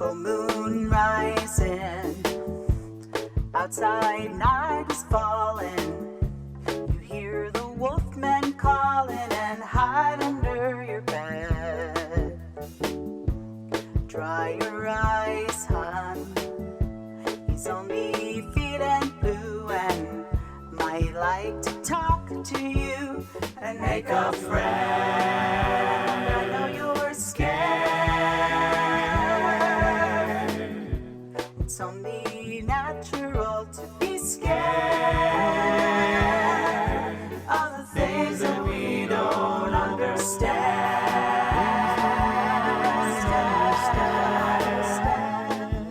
full moon rising. Outside night is falling. You hear the wolfmen calling and hide under your bed. Dry your eyes, hon. He's only feeling blue and might like to talk to you and make a friend. I know you're scared. It's only natural to be scared of the things that we don't understand.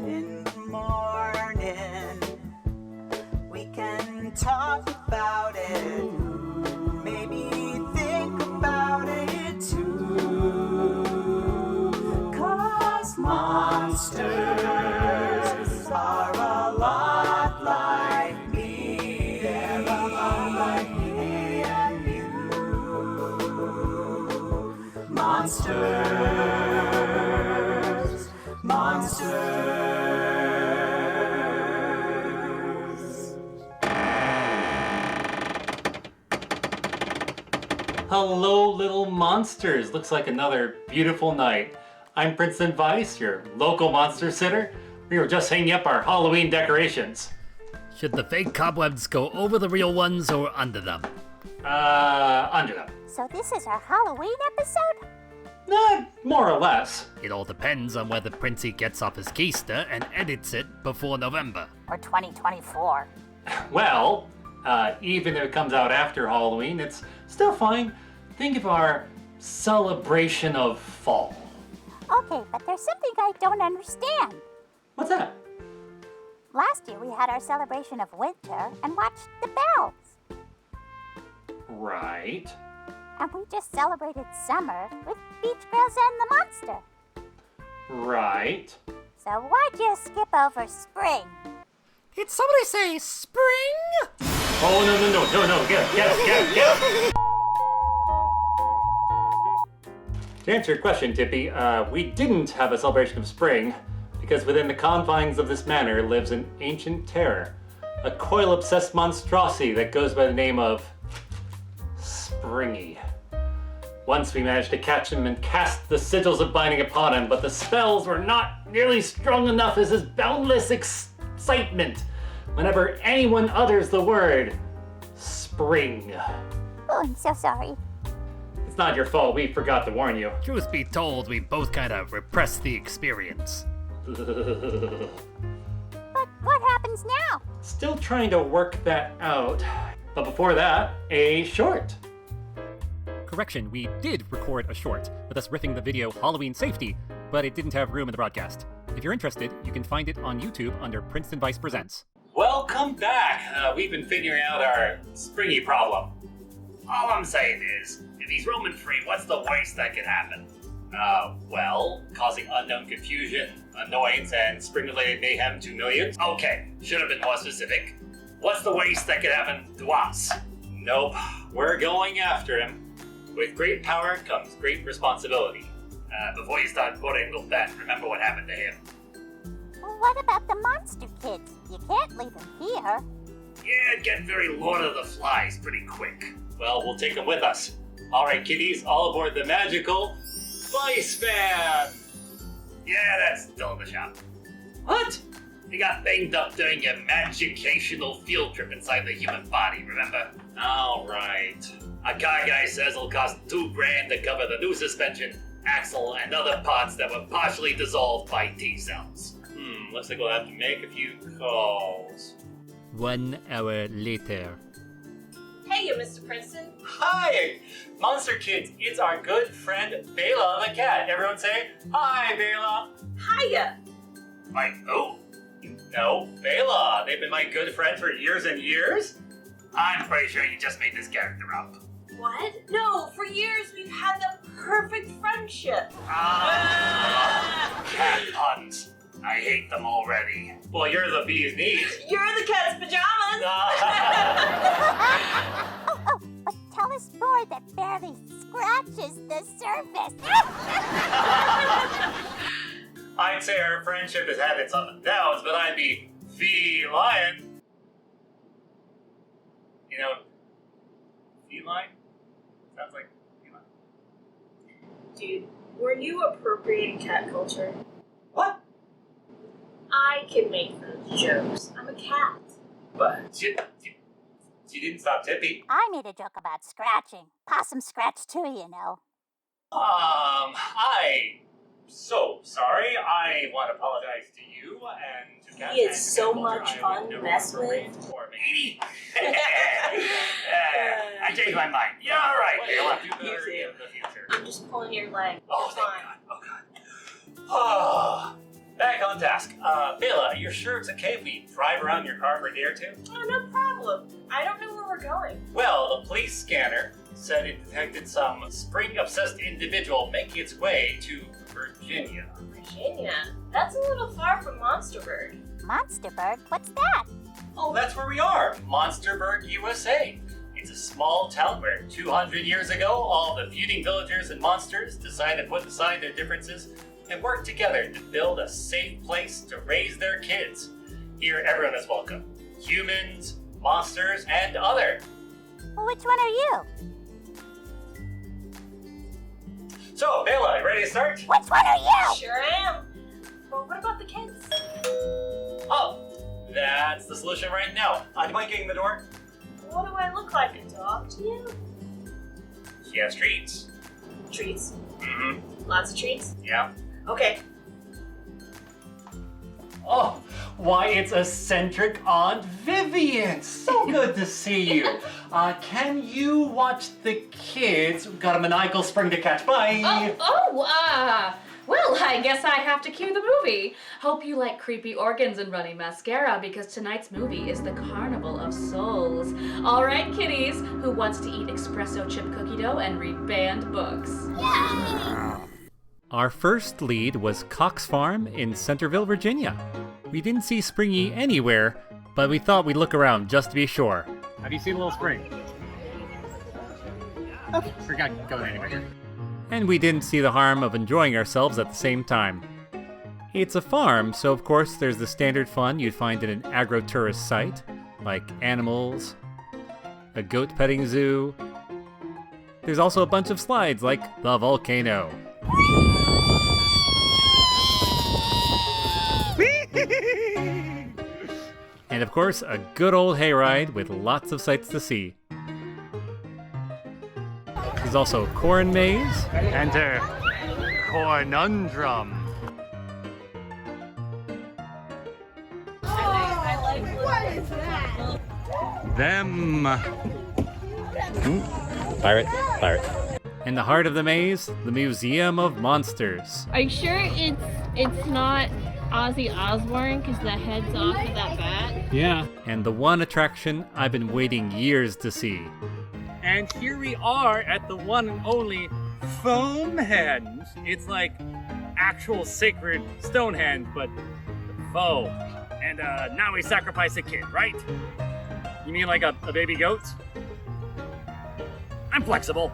In the morning, we can talk about it. Maybe think about it too. 'Cause monsters are a lot like me. They're a lot like me and you. Monsters, monsters. Hello, little monsters. Looks like another beautiful night. I'm Princeton Vice, your local monster sitter. We were just hanging up our Halloween decorations. Should the fake cobwebs go over the real ones or under them? Under them. So this is our Halloween episode? More or less. It all depends on whether Princey gets off his keister and edits it before November. Or 2024? Well, even if it comes out after Halloween, it's still fine. Think of our celebration of fall. Okay, but there's something I don't understand. What's that? Last year we had our celebration of winter and watched the bells. Right. And we just celebrated summer with Beach Girls and the Monster. Right. So why'd you skip over spring? Did somebody say spring? Oh, no, get it. To answer your question, Tippy, we didn't have a celebration of spring because within the confines of this manor lives an ancient terror, a coil-obsessed monstrosity that goes by the name of Springy. Once we managed to catch him and cast the sigils of binding upon him, but the spells were not nearly strong enough as his boundless excitement whenever anyone utters the word spring. Oh, I'm so sorry. It's not your fault, we forgot to warn you. Truth be told, we both kind of repressed the experience. But what happens now? Still trying to work that out. But before that, a short. Correction, we did record a short with us riffing the video Halloween Safety, but it didn't have room in the broadcast. If you're interested, you can find it on YouTube under Princeton Vice Presents. Welcome back. We've been figuring out our springy problem. All I'm saying is, if he's roaming free, what's the worst that could happen? Well, causing unknown confusion, annoyance, and spring-related mayhem to millions? Okay, should have been more specific. What's the worst that could happen to us? Nope, we're going after him. With great power comes great responsibility. Before you start putting the bet, remember what happened to him. Well, what about the monster kids? You can't leave them here. Yeah, it'd get very Lord of the Flies pretty quick. Well, we'll take them with us. Alright, kiddies, all aboard the magical Vice Van! Yeah, that's still in the shop. What? They got banged up during your magicational field trip inside the human body, remember? Alright. A car guy says it'll cost $2,000 to cover the new suspension, axle, and other parts that were partially dissolved by T-cells. Looks like we'll have to make a few calls. 1 hour later. Hey, Mr. Princeton. Hi! Monster Kids, it's our good friend Bela the cat. Everyone say, hi, Bela. Hiya. Like, who? No, Bela. They've been my good friend for years and years. I'm pretty sure you just made this character up. What? No, for years we've had the perfect friendship. Cat puns. I hate them already. Well, you're the bee's knees. You're the cat's pajamas. Oh, but tell us more that barely scratches the surface. I'd say our friendship has had its ups and downs, but I'd be feline. You know, feline? Sounds like feline. Dude, were you appropriating cat culture? What? I can make those jokes. I'm a cat. But you didn't stop Tippy. I made a joke about scratching. Possums scratch too, you know. I'm so sorry. I want to apologize to you and to Cat. He is so much fun to mess with. Poor matey. I changed my mind. Yeah, all right. You'll have to do better in the future. I'm just pulling your leg. Oh, You're thank fine. God. Oh, God. Back on task. Bela, you're sure it's okay if we drive around your car for a day or two? Oh, no problem. I don't know where we're going. Well, the police scanner said it detected some spring-obsessed individual making its way to Virginia. Virginia? That's a little far from Monsterburg. Monsterburg? What's that? Oh, that's where we are, Monsterburg, USA. It's a small town where 200 years ago, all the feuding villagers and monsters decided to put aside their differences and work together to build a safe place to raise their kids. Here, everyone is welcome. Humans, monsters, and other. Well, which one are you? So, Bela, you ready to start? Which one are you? Sure am. But what about the kids? Oh, that's the solution right now. Do you mind getting the door? What do I look like, a dog to you? She has treats. Treats. Mm-hmm. Lots of treats? Yeah. Okay. Oh, why, it's eccentric Aunt Vivian. So good to see you. Can you watch the kids? We've got a maniacal spring to catch. Bye. Well, I guess I have to cue the movie. Hope you like creepy organs and runny mascara because tonight's movie is the Carnival of Souls. All right, kiddies, who wants to eat espresso chip cookie dough and read banned books? Our first lead was Cox Farm in Centerville, Virginia. We didn't see Springy anywhere, but we thought we'd look around just to be sure. Have you seen Little Spring? Okay, forgot going anywhere. And we didn't see the harm of enjoying ourselves at the same time. It's a farm, so of course there's the standard fun you'd find in an agro-tourist site, like animals, a goat petting zoo. There's also a bunch of slides like the volcano. And of course, a good old hayride with lots of sights to see. There's also a corn maze. Enter Cornundrum. Them. Pirate. In the heart of the maze, the Museum of Monsters. Are you sure it's not Ozzy Osbourne because the head's off of that bat? Yeah. And the one attraction I've been waiting years to see. And here we are at the one and only Foamhenge. It's like actual sacred Stonehenge, but foam. And now we sacrifice a kid, right? You mean like a baby goat? I'm flexible.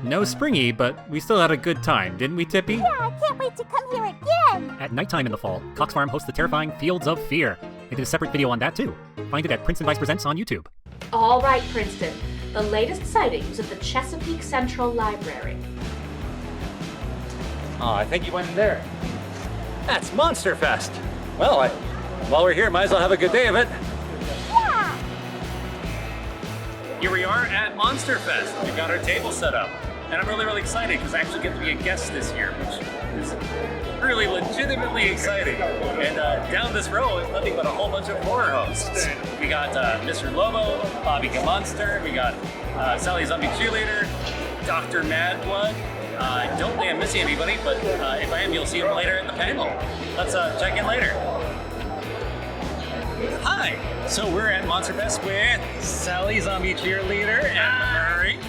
No Springy, but we still had a good time, didn't we, Tippy? Yeah, I can't wait to come here again. At nighttime in the fall, Cox Farm hosts the terrifying Fields of Fear. They did a separate video on that too. Find it at Princeton Vice Presents on YouTube. All right, Princeton. The latest sighting was at the Chesapeake Central Library. Oh, I think you went in there. That's Monster Fest. Well, while we're here, might as well have a good day of it. Yeah. Here we are at Monster Fest. We've got our table set up. And I'm really, really excited because I actually get to be a guest this year, which is really legitimately exciting. And down this row is nothing but a whole bunch of horror hosts. We got Mr. Lobo, Bobby Monster, we got Sally Zombie Cheerleader, Dr. Madblood. I don't think I'm missing anybody, but if I am, you'll see them later in the panel. Let's check in later. Hi! So we're at Monster Fest with Sally Zombie Cheerleader and Murray.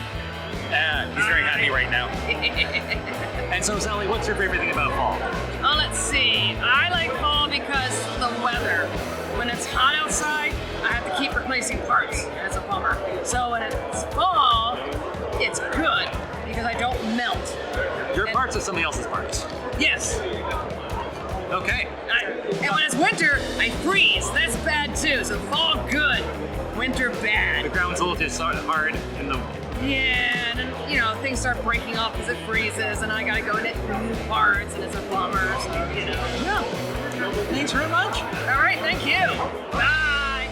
He's very happy right now. And so, Sally, what's your favorite thing about fall? Oh, let's see. I like fall because the weather. When it's hot outside, I have to keep replacing parts, and it's a bummer. So when it's fall, it's good because I don't melt. Your parts or somebody else's parts? freeze. That's bad too. So fall good, winter bad. The ground's a little too hard in the... Yeah, and then, things start breaking off as it freezes, and I gotta go knit new parts, and it's a bummer, so, Yeah. Thanks very much. All right, thank you. Bye.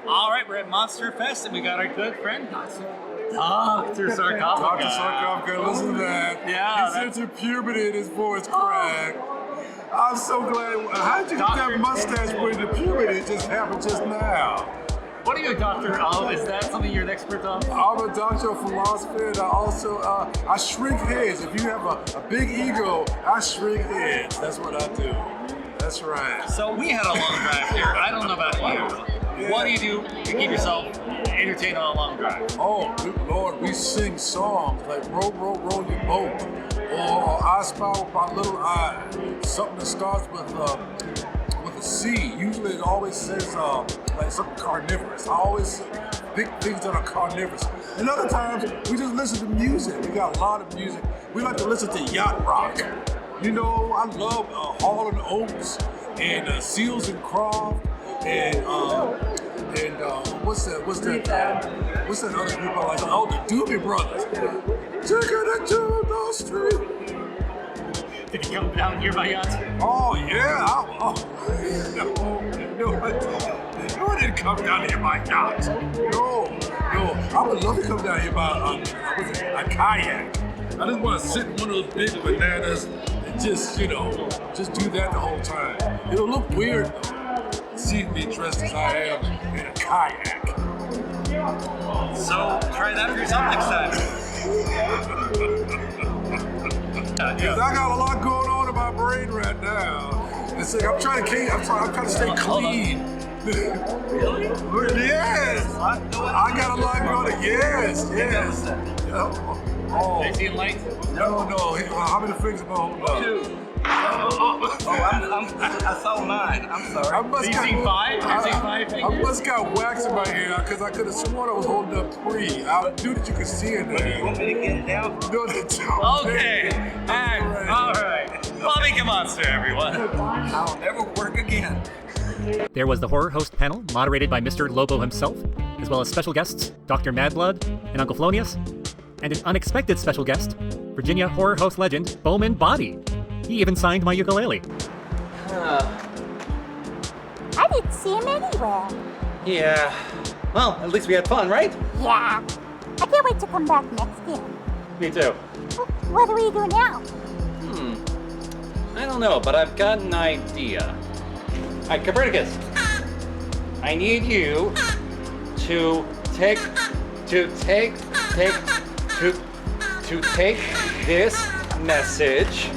All right, we're at Monster Fest, and we got our good friend, Dr. Sarcophagus. Dr. Sarcophagus, listen to that. Yeah, He entered puberty and his voice cracked. I'm so glad. How did you get that mustache put into puberty? It just happened just now. What are you a doctor of? Is that something you're an expert on? I'm a doctor of philosophy, and I also I shrink heads. If you have a big ego, I shrink heads. That's what I do. That's right. So we had a long drive here. I don't know about you. Yeah. What do you do to keep yourself entertained on a long drive? Oh, good Lord, we sing songs like Row, Row, Row Your Boat, or I Spy With My Little Eye, something that starts with a C. Usually it always says like something carnivorous. I always pick things that are carnivorous. And other times, we just listen to music. We got a lot of music. We like to listen to yacht rock. I love Hall & Oates and Seals and Croft and what's that other group I like? Oh, the Doobie Brothers. Taking it to the street. Did you come down here by yacht? Oh, yeah. No, I didn't come down here by yacht. No. I would love to come down here by a kayak. I just want to sit in one of those big bananas and just do that the whole time. It'll look weird, though, seeing me dressed as I am in a kayak. So try that for yourself next time. Because I got a lot going on in my brain right now. It's like I'm trying to stay clean. Really? Yes. I got a lot going on. Yes. Oh. I see a light. No. How many fingers am I holding up? 2. I saw mine. I'm sorry. You see 5? You see 5 I fingers? must got wax in my hair because I could have sworn I was holding up 3. I knew that you could see it there. You want me to get it out? No, that's Okay. All right. Bobby Come Monster, everyone. I'll never work again. There was the horror host panel, moderated by Mr. Lobo himself, as well as special guests, Dr. Madblood and Uncle Felonius, and an unexpected special guest, Virginia horror host legend Bowman Body. He even signed my ukulele. I didn't see him anywhere. Yeah. Well, at least we had fun, right? Yeah. I can't wait to come back next year. Me too. What do we do now? I don't know, but I've got an idea. Alright, Copernicus. I need you to take this message.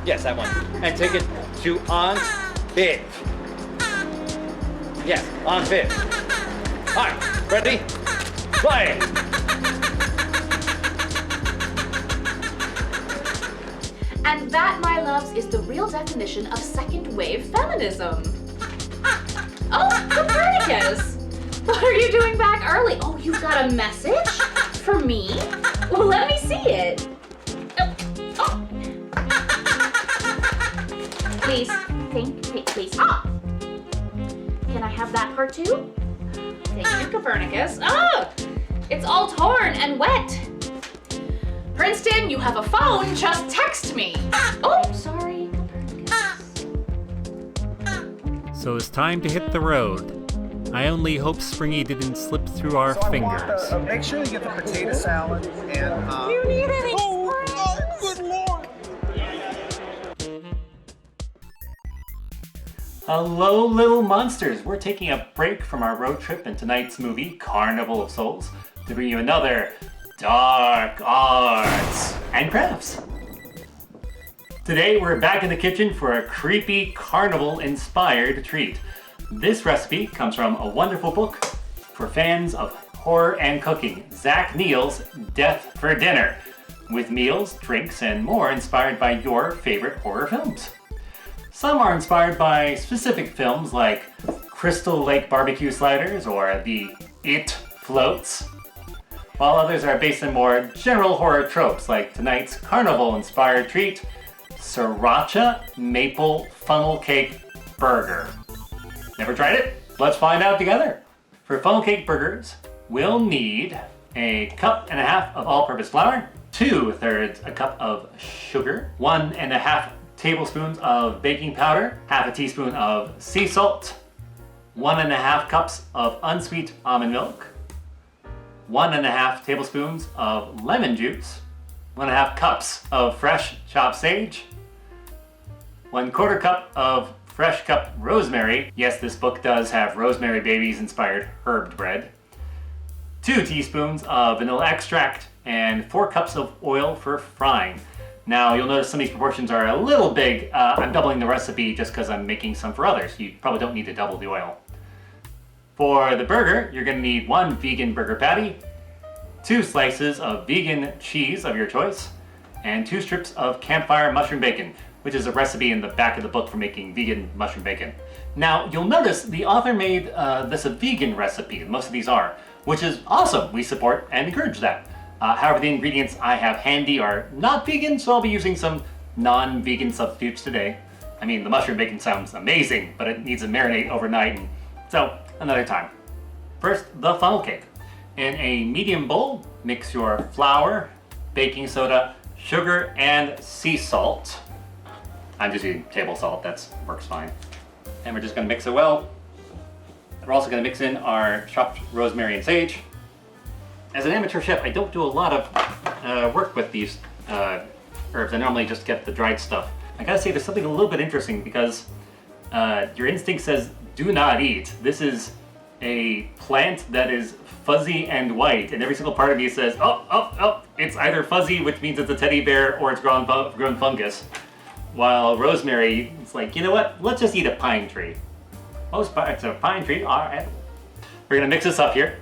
Yes, that one. And take it to Aunt Viv. Yes, Aunt Viv. Alright, ready? Play! And that, my loves, is the real definition of second wave feminism. Oh, Copernicus! What are you doing back early? Oh, you've got a message? For me? Well, let me see it. Oh. Please, please. Ah! Can I have that part too? Thank you, Copernicus. Oh! It's all torn and wet. Princeton, you have a phone, just text me. Oh, sorry, Copernicus. So it's time to hit the road. I only hope Springy didn't slip through our fingers. Make sure you get the potato salad and. You need any good Lord! Hello, little monsters. We're taking a break from our road trip in tonight's movie, Carnival of Souls, to bring you another dark arts and crafts. Today, we're back in the kitchen for a creepy carnival-inspired treat. This recipe comes from a wonderful book for fans of horror and cooking, Zach Neal's Death for Dinner, with meals, drinks, and more inspired by your favorite horror films. Some are inspired by specific films like Crystal Lake Barbecue Sliders or the It Floats, while others are based on more general horror tropes like tonight's carnival-inspired treat, Sriracha Maple Funnel Cake Burger. Never tried it? Let's find out together. For funnel cake burgers, we'll need a cup and a half of all-purpose flour, 2/3 a cup of sugar, 1.5 tablespoons of baking powder, half a teaspoon of sea salt, 1.5 cups of unsweet almond milk, 1.5 tablespoons of lemon juice, 1.5 cups of fresh chopped sage, 1/4 cup of fresh cut rosemary. Yes, this book does have Rosemary Babies inspired herbed bread. 2 teaspoons of vanilla extract and 4 cups of oil for frying. Now you'll notice some of these proportions are a little big. I'm doubling the recipe just because I'm making some for others. You probably don't need to double the oil. For the burger, you're gonna need 1 vegan burger patty, 2 slices of vegan cheese of your choice, and 2 strips of campfire mushroom bacon, which is a recipe in the back of the book for making vegan mushroom bacon. Now, you'll notice the author made this a vegan recipe, most of these are, which is awesome. We support and encourage that. However, the ingredients I have handy are not vegan, so I'll be using some non-vegan substitutes today. I mean, the mushroom bacon sounds amazing, but it needs to marinate overnight, and so another time. First, the funnel cake. In a medium bowl, mix your flour, baking soda, sugar, and sea salt. I'm just using table salt, that works fine. And we're just gonna mix it well. We're also gonna mix in our chopped rosemary and sage. As an amateur chef, I don't do a lot of work with these herbs. I normally just get the dried stuff. I gotta say, there's something a little bit interesting because your instinct says, do not eat. This is a plant that is fuzzy and white, and every single part of me says, oh, it's either fuzzy, which means it's a teddy bear, or it's grown fungus. While rosemary, it's like, you know what? Let's just eat a pine tree. Most parts of a pine tree are edible. We're gonna mix this up here.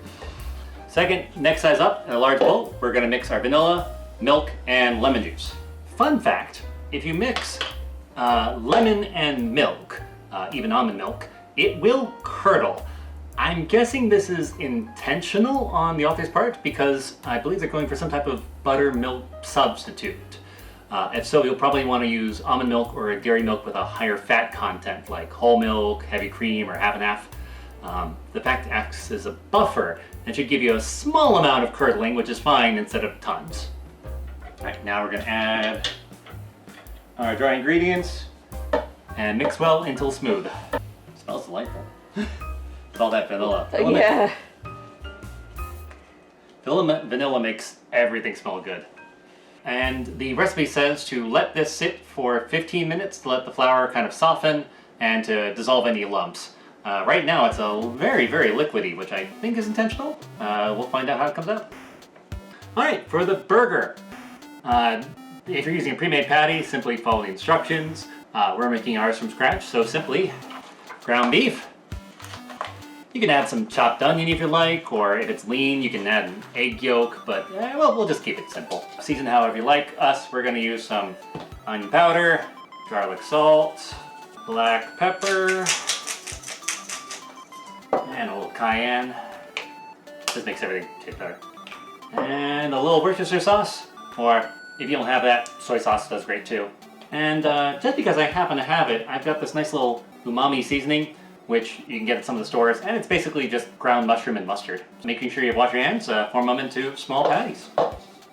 Second, next size up, in a large bowl, we're gonna mix our vanilla, milk, and lemon juice. Fun fact, if you mix lemon and milk, even almond milk, it will curdle. I'm guessing this is intentional on the author's part because I believe they're going for some type of buttermilk substitute. If so, you'll probably want to use almond milk or a dairy milk with a higher fat content like whole milk, heavy cream, or half and half. The fact acts as a buffer and should give you a small amount of curdling, which is fine instead of tons. All right, now we're going to add our dry ingredients and mix well until smooth. It smells delightful. It's all that vanilla. Yeah. Vanilla makes everything smell good. And the recipe says to let this sit for 15 minutes to let the flour kind of soften and to dissolve any lumps. Right now it's a very, very liquidy, which I think is intentional. We'll find out how it comes out. All right, for the burger. If you're using a pre-made patty, simply follow the instructions. We're making ours from scratch, so simply ground beef. You can add some chopped onion if you like, or if it's lean, you can add an egg yolk, but well, we'll just keep it simple. Season however you like. Us, we're gonna use some onion powder, garlic salt, black pepper, and a little cayenne. Just makes everything taste better. And a little Worcestershire sauce, or if you don't have that, soy sauce does great too. And just because I happen to have it, I've got this nice little umami seasoning, which you can get at some of the stores, and it's basically just ground mushroom and mustard. Making sure you wash your hands, form them into small patties.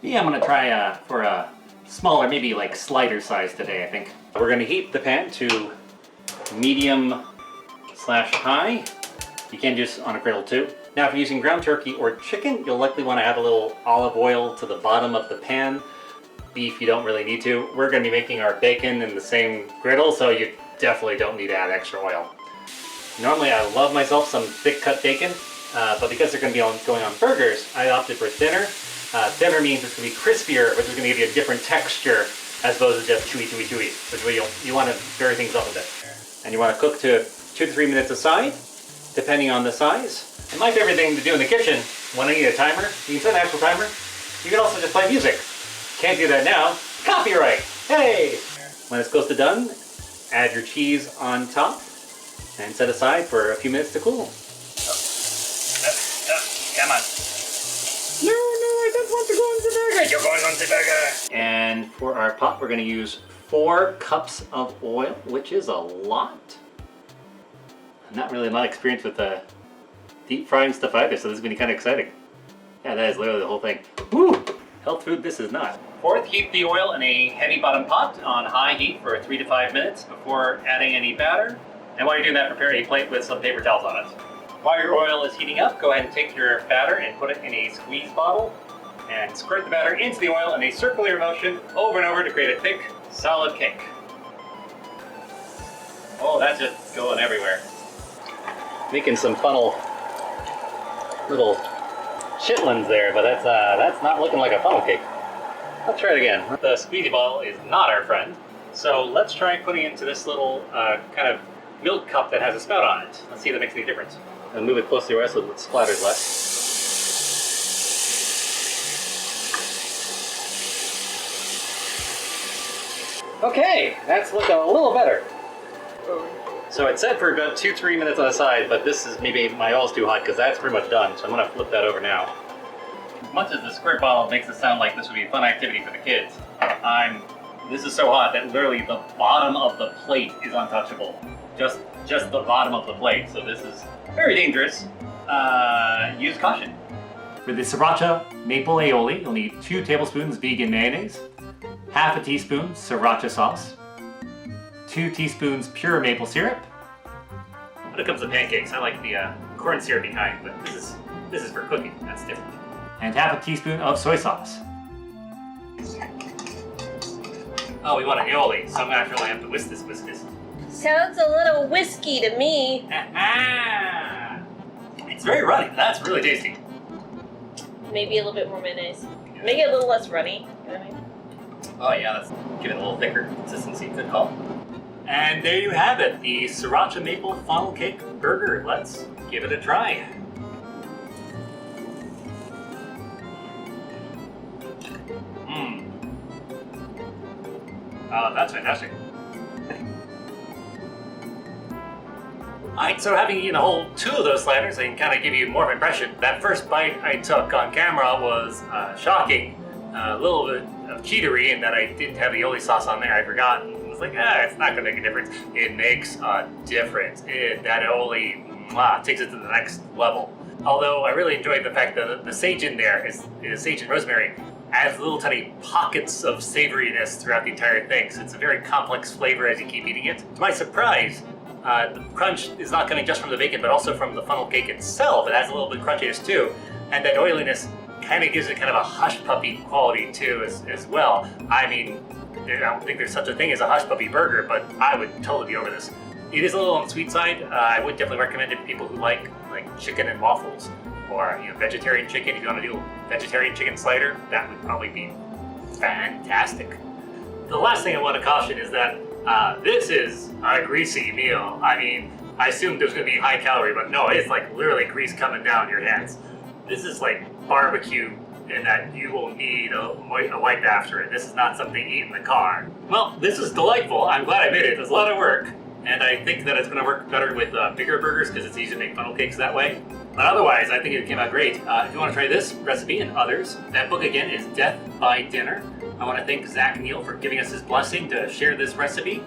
Yeah, I'm gonna try for a smaller, maybe like slider size today, I think. We're gonna heat the pan to medium/high. You can do this on a griddle too. Now, if you're using ground turkey or chicken, you'll likely want to add a little olive oil to the bottom of the pan. Beef, you don't really need to. We're gonna be making our bacon in the same griddle, so you definitely don't need to add extra oil. Normally I love myself some thick cut bacon, but because they're going to be going on burgers, I opted for thinner. Thinner means it's going to be crispier, which is going to give you a different texture as opposed to just chewy, which way you want to vary things up a bit. And you want to cook to 2 to 3 minutes aside, depending on the size. And my favorite thing to do in the kitchen, when I need a timer, you can set an actual timer. You can also just play music. Can't do that now. Copyright! Hey! When it's close to done, add your cheese on top. And set aside for a few minutes to cool. Come on. No, I don't want to go on the burger. You're going on Bouncy burger. And for our pot, we're going to use 4 cups of oil, which is a lot. I'm not really my experience with deep frying stuff either, so this is going to be kind of exciting. Yeah, that is literally the whole thing. Woo! Health food, this is not. Fourth, heat the oil in a heavy bottom pot on high heat for 3 to 5 minutes before adding any batter. And while you're doing that, prepare a plate with some paper towels on it. While your oil is heating up, go ahead and take your batter and put it in a squeeze bottle and squirt the batter into the oil in a circular motion over and over to create a thick, solid cake. Oh, that's just going everywhere. Making some funnel little chitlins there, but that's not looking like a funnel cake. Let's try it again. The squeezy bottle is not our friend, so let's try putting it into this little kind of milk cup that has a spout on it. Let's see if that makes any difference. And move it close to the rest so it splatters less. Okay, that's looking a little better. So it said for about 2-3 minutes on the side, but this is maybe my oil's too hot because that's pretty much done, so I'm gonna flip that over now. As much as the squirt bottle makes it sound like this would be a fun activity for the kids, this is so hot that literally the bottom of the plate is untouchable. Just the bottom of the plate, so this is very dangerous. Use caution. For the sriracha maple aioli, you'll need 2 tablespoons vegan mayonnaise, half a teaspoon sriracha sauce, 2 teaspoons pure maple syrup. When it comes to pancakes, I like the corn syrupy kind, but this is for cooking. That's different. And half a teaspoon of soy sauce. Oh, we want an aioli, so I'm gonna really have to whisk this. Sounds a little whiskey to me. It's very runny. That's really tasty. Maybe a little bit more mayonnaise. Make it a little less runny. You know what I mean? Oh yeah, let's give it a little thicker consistency. Good call. And there you have it, the sriracha maple funnel cake burger. Let's give it a try. Oh, that's fantastic. Alright, so having eaten a whole 2 of those sliders, I can kind of give you more of an impression. That first bite I took on camera was shocking. A little bit of cheatery in that I didn't have the aioli sauce on there. I forgot. I was like, it's not going to make a difference. It makes a difference. That aioli takes it to the next level. Although I really enjoyed the fact that the sage in there is sage and rosemary. Adds little tiny pockets of savoriness throughout the entire thing. So it's a very complex flavor as you keep eating it. To my surprise, the crunch is not coming just from the bacon, but also from the funnel cake itself. It adds a little bit of crunchiness too. And that oiliness kind of gives it kind of a hush puppy quality too as well. I mean, I don't think there's such a thing as a hush puppy burger, but I would totally be over this. It is a little on the sweet side. I would definitely recommend it to people who like chicken and waffles. Or vegetarian chicken. If you want to do a vegetarian chicken slider, that would probably be fantastic. The last thing I want to caution is that this is a greasy meal. I mean, I assumed there's going to be high calorie, but no, it's like literally grease coming down your hands. This is like barbecue in that you will need a wipe after it. This is not something you eat in the car. Well, this was delightful. I'm glad I made it. It was a lot of work. And I think that it's going to work better with bigger burgers because it's easy to make funnel cakes that way. But otherwise, I think it came out great. If you want to try this recipe and others, that book again is Death by Dinner. I want to thank Zach Neal for giving us his blessing to share this recipe.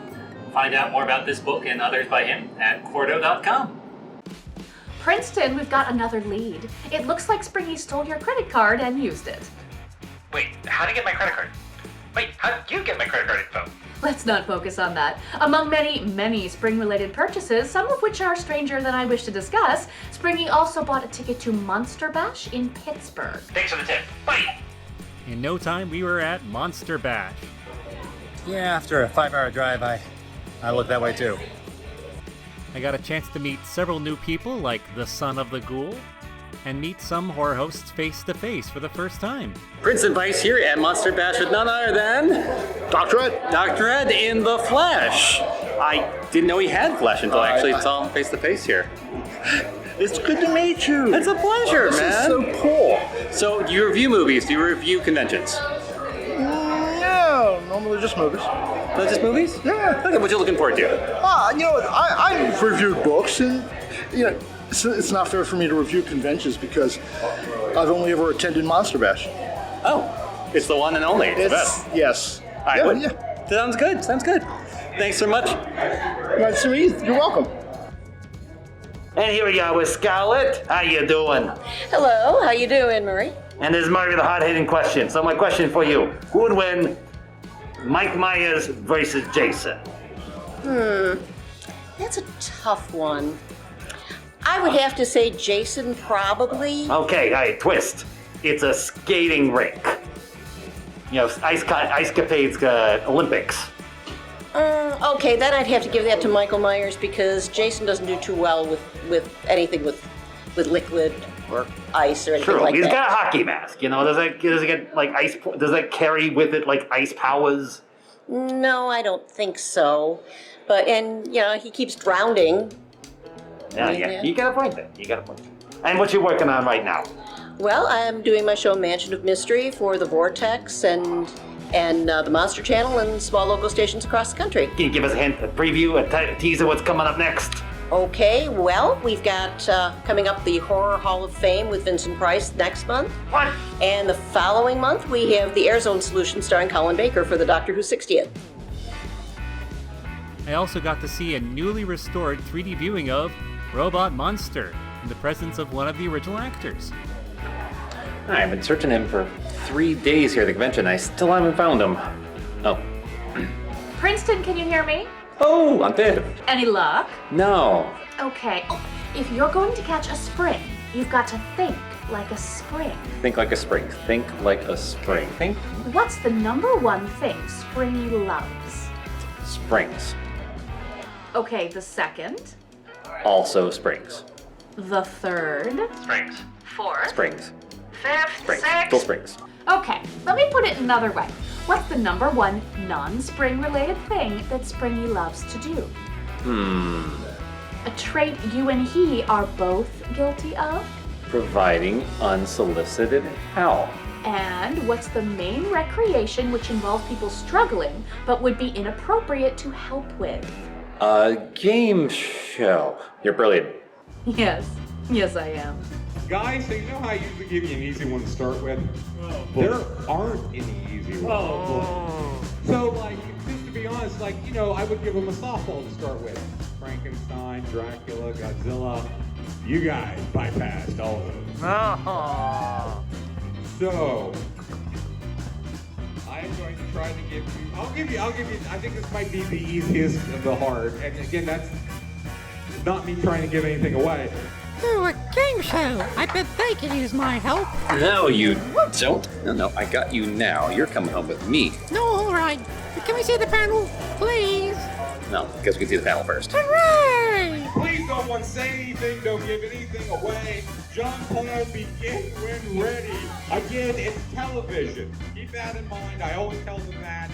Find out more about this book and others by him at Cordo.com. Princeton, we've got another lead. It looks like Springy stole your credit card and used it. Wait, how did you get my credit card? Wait, how did you get my credit card info? Let's not focus on that. Among many spring-related purchases, some of which are stranger than I wish to discuss, Springy also bought a ticket to Monster Bash in Pittsburgh. Thanks for the tip. Bye! In no time, we were at Monster Bash. Yeah, after a 5-hour drive, I look that way too. I got a chance to meet several new people, like the son of the ghoul, and meet some horror hosts face to face for the first time. Princeton Vice here at Monster Bash with none other than Dr. Ed. Dr. Ed in the flesh. I didn't know he had flesh until I actually saw him face to face here. It's good to meet you. It's a pleasure, this man. This is so cool. So, do you review movies? Do you review conventions? No, normally just movies. Not just movies? Yeah. Okay, what you looking forward to? I've reviewed books, and it's not fair for me to review conventions because I've only ever attended Monster Bash. Oh, It's the one and only. It's the best. Yes. All right. Sounds good. Sounds good. Thanks so much. Nice to meet you. You're welcome. And here we are with Scarlett. How you doing? Hello, how you doing, Marie? And this is Murray with a hard-hitting question. So my question for you, who would win Mike Myers versus Jason? That's a tough one. I would have to say Jason, probably. Okay, all right, twist. It's a skating rink. You know, Ice Capades Olympics. Okay, then I'd have to give that to Michael Myers because Jason doesn't do too well with anything with liquid or ice or anything True, like he's that. got a hockey mask. You know, does it get like ice? Does that carry with it like ice powers? No, I don't think so. But he keeps drowning. Yeah. You got a point there. And what you working on right now? Well, I'm doing my show Mansion of Mystery for the Vortex and the Monster Channel and small local stations across the country. Can you give us a hint, a preview, a teaser what's coming up next? Okay, well, we've got coming up the Horror Hall of Fame with Vincent Price next month. What? And the following month, we have the Airzone Solution starring Colin Baker for the Doctor Who 60th. I also got to see a newly restored 3D viewing of Robot Monster in the presence of one of the original actors. I've been searching him for 3 days here at the convention. I still haven't found him. Oh. Princeton, can you hear me? Oh, I'm dead. Any luck? No. Okay. If you're going to catch a spring, you've got to think like a spring. Think like a spring. Think like a spring. Think What's the number one thing Springy loves? springs. Okay, the second. Also springs. The third. Springs. Fourth. Springs. Fifth. Springs. Sixth. Still springs. Okay, let me put it another way. What's the number one non-spring related thing that Springy loves to do? A trait you and he are both guilty of? Providing unsolicited help. And what's the main recreation which involves people struggling but would be inappropriate to help with? A game show. You're brilliant. Yes, I am. Guys, so you know how I usually give you an easy one to start with? There aren't any easy ones. So, like, just to be honest, like, you know, I would give them a softball to start with. Frankenstein, Dracula, Godzilla. You guys bypassed all of those. So, I am going to try to give you, I'll give you, I think this might be the easiest of the hard. And again, that's not me trying to give anything away. Oh, a game show. I bet they could use my help. No, you don't. No, I got you now. You're coming home with me. No, all right. Can we see the panel, please? No, because we can see the panel first. Hooray! Please don't want to say anything, don't give anything away. Jean-Paul, begin when ready. Again, it's television. Keep that in mind. I always tell them that.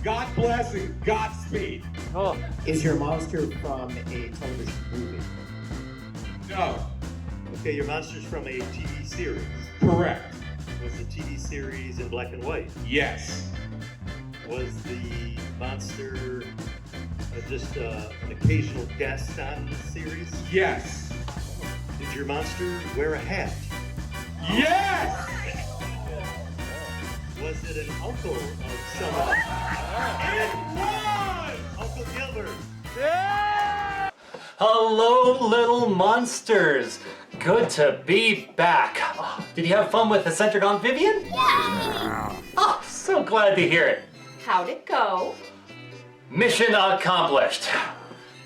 God bless and Godspeed. Oh. Is your monster from a television movie? No. Okay, your monster's from a TV series. Correct. Was the TV series in black and white? Yes. Was the monster just an occasional guest on the series? Yes. Did your monster wear a hat? Yes! Was it an uncle of someone? It was! Uncle Gilbert. Yeah! Hello, little monsters. Good to be back. Oh, did you have fun with the Centered on Vivian? Yeah! Oh, so glad to hear it. How'd it go? Mission accomplished.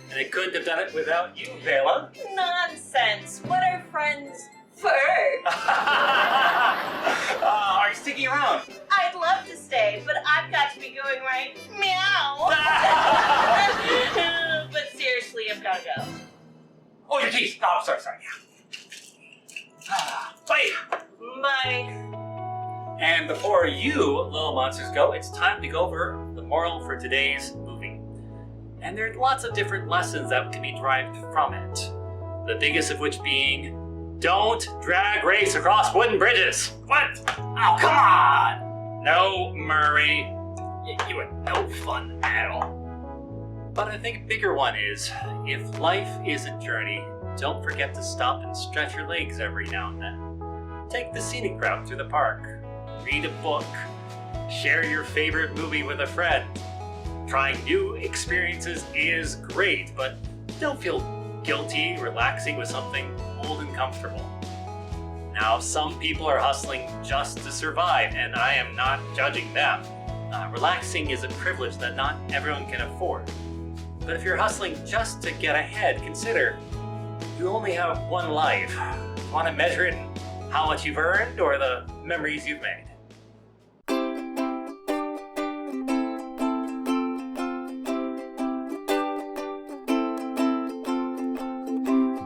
And I couldn't have done it without you, Bela. Nonsense. What are friends for? Are you sticking around? I'd love to stay, but I've got to be going right meow. But seriously, I've got to go. Oh, your teeth. Oh, sorry. Bye. Bye. And before you little monsters go, it's time to go over the moral for today's movie. And there are lots of different lessons that can be derived from it. The biggest of which being, don't drag race across wooden bridges. What? Oh, come on! No, Murray. You had no fun at all. But I think a bigger one is, if life is a journey, don't forget to stop and stretch your legs every now and then. Take the scenic route through the park. Read a book. Share your favorite movie with a friend. Trying new experiences is great, but don't feel guilty relaxing with something old and comfortable. Now, some people are hustling just to survive, and I am not judging them. Relaxing is a privilege that not everyone can afford. But if you're hustling just to get ahead, consider you only have one life. Want to measure it in how much you've earned or the memories you've made?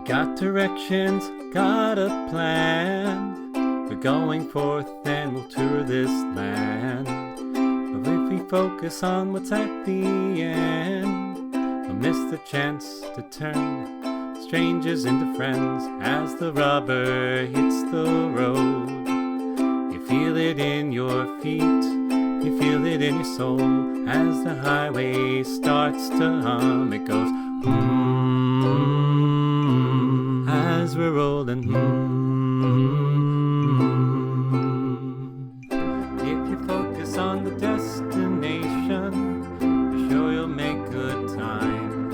Got directions, got a plan. We're going forth and we'll tour this land. But if we focus on what's at the end, we'll miss the chance to turn strangers into friends as the rubber hits the road. You feel it in your feet, you feel it in your soul as the highway starts to hum. It goes as we're rolling. If you focus on the destination, you're sure you'll make good time.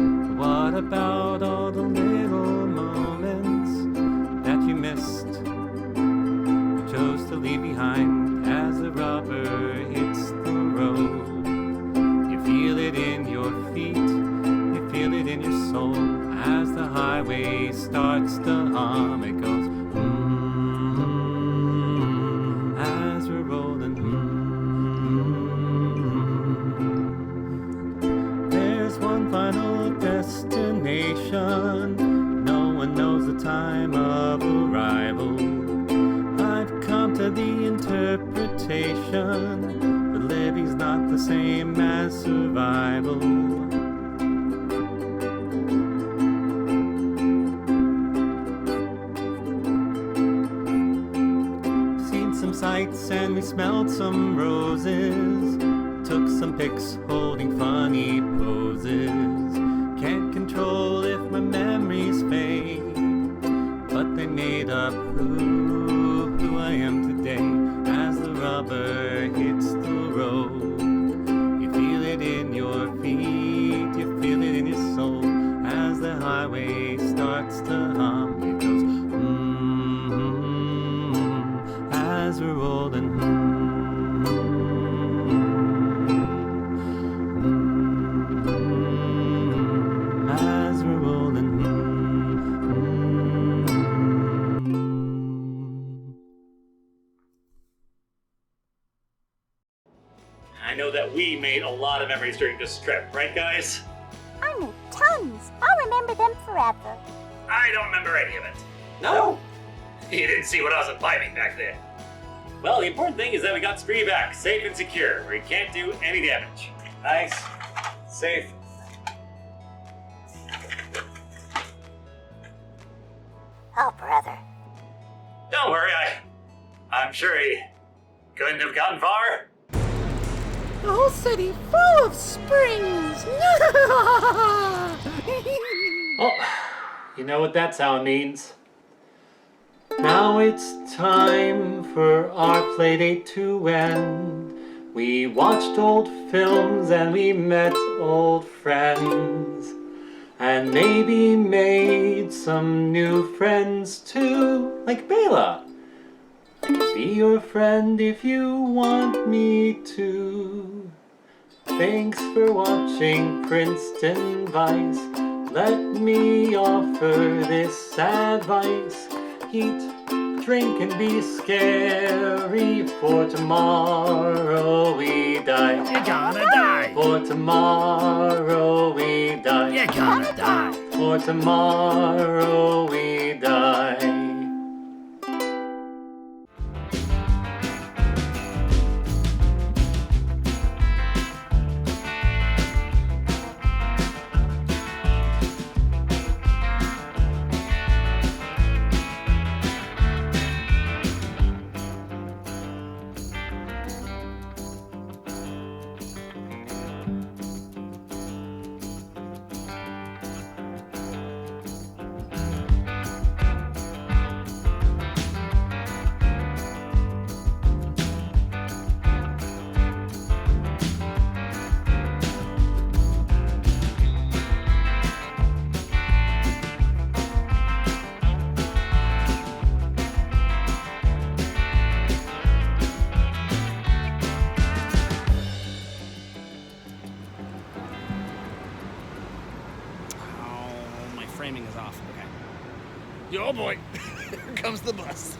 But what about all the little moments that you missed, you chose to leave behind as the rubber hits the road? You feel it in your feet, you feel it in your soul as the highway starts to hum. It goes as we're rolling. There's one final destination, no one knows the time of arrival. I've come to the interpretation that living's not the same as survival. Sights and we smelled some roses, took some pics holding funny poses. Can't control if my memories fade, but they made up who I am today as the rubber hits the road. You feel it in your feet, you feel it in your soul as the highway starts to hum. It goes as we're rolling. As we're rolling. I know that we made a lot of memories during this trip, right guys? I made tons. I'll remember them forever. I don't remember any of it. No? You didn't see what I was imbibing back then. Well, the important thing is that we got Spree back, safe and secure, where he can't do any damage. Nice. Safe. Oh, brother. Don't worry, I'm sure he couldn't have gotten far. The whole city full of springs! Oh, you know what that sound means? Now it's time for our playdate to end. We watched old films and we met old friends. And maybe made some new friends too, like Bela. I can be your friend if you want me to. Thanks for watching Princeton Vice. Let me offer this advice. Eat, drink, and be scary, for tomorrow we die. You're gonna die. For tomorrow we die. You're gonna die. For tomorrow we die. framing is off. Okay. Oh boy, here comes the bus.